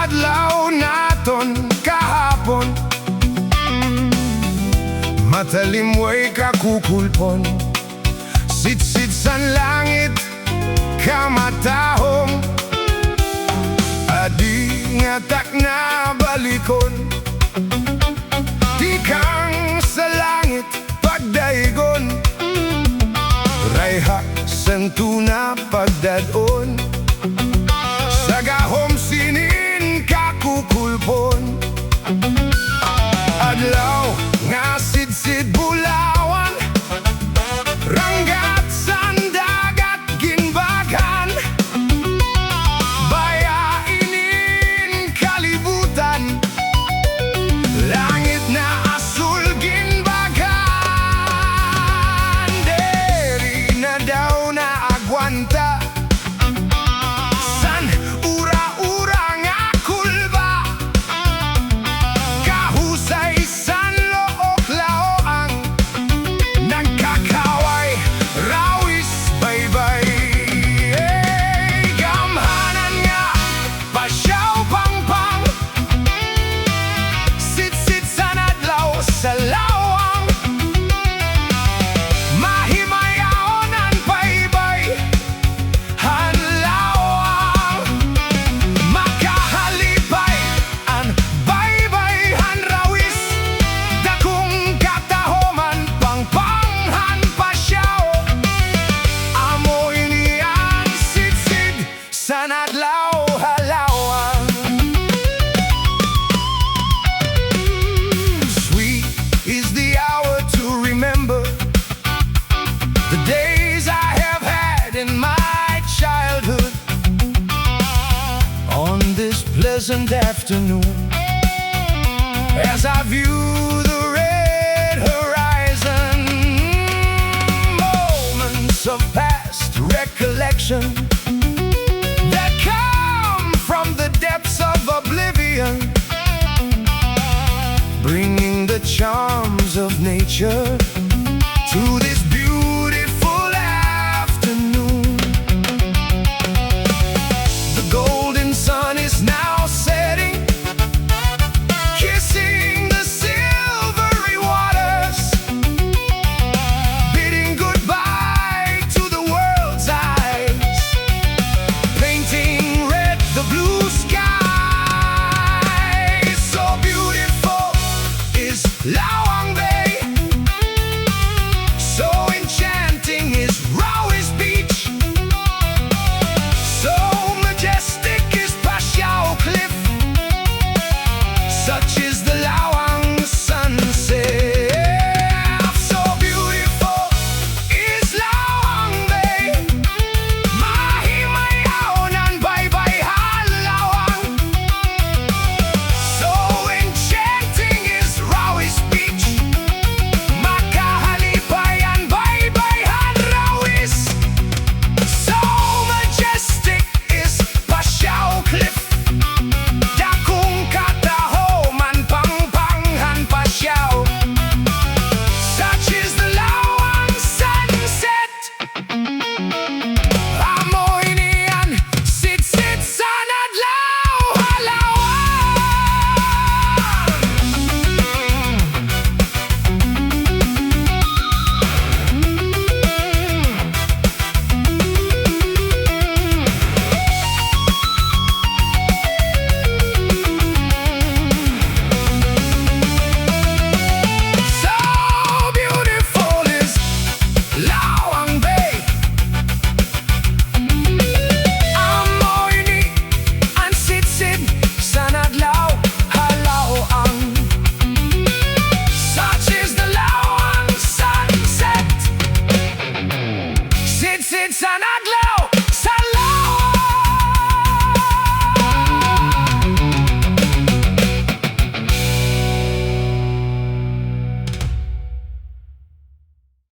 adlaw naton kahapon, matalim way kakukulpon. Sidsid sa langit kamatahong, adi nga tak na balikon. Di kang sa langit pagdaigon, rayha sentu na pagdadon. Sa gahom sinin kakukulpon, adlaw nga sidsid bulawan, ranggat sandagat ginbaghan, bayainin kalibutan, langit na asul ginbaghan. Deri na daw na agwanta, san ura-ura nga kulba, kahusay san Laoang, nagkakaway Rawis baybay. Gamhanan nga Pasyao pangpang, sidsid sa adlaw sa Laoang, mahimayaonan baybay han Laoang, makahalipay an baybay han Rawis, dakong katahoman pangpanghan Pasyao, amoy niyan sidsid sa adlaw halawang. Sweet is the hour to remember the days I have had in my childhood. On this pleasant afternoon, as I view the red horizon, moments of past recollection that come from the depths of oblivion, bringing the charms of nature to this beautiful afternoon. The golden sun is now setting, kissing the silvery waters, bidding goodbye to the world's eyes, painting red the blue sky. So beautiful is Laoang Bay, so enchanting is Rawis Beach, so majestic is Pasyao Cliff, such is the Laoang sunset. So beautiful is Laoang Bay, mahimayaonan baybay han Laoang, so enchanting is Rawis Beach, makahalipay an baybay han Rawis, so majestic is Pasyao Cliff, dakong katahoman pangpanghan Pasyao, such is the Laoang sunset. Amoy niyan sidsid sa adlaw halawang. So beautiful is Laoang Bay, amoy ni an sidsid sa adlaw halawang, such is the Laoang sunset. Sidsid sa adlaw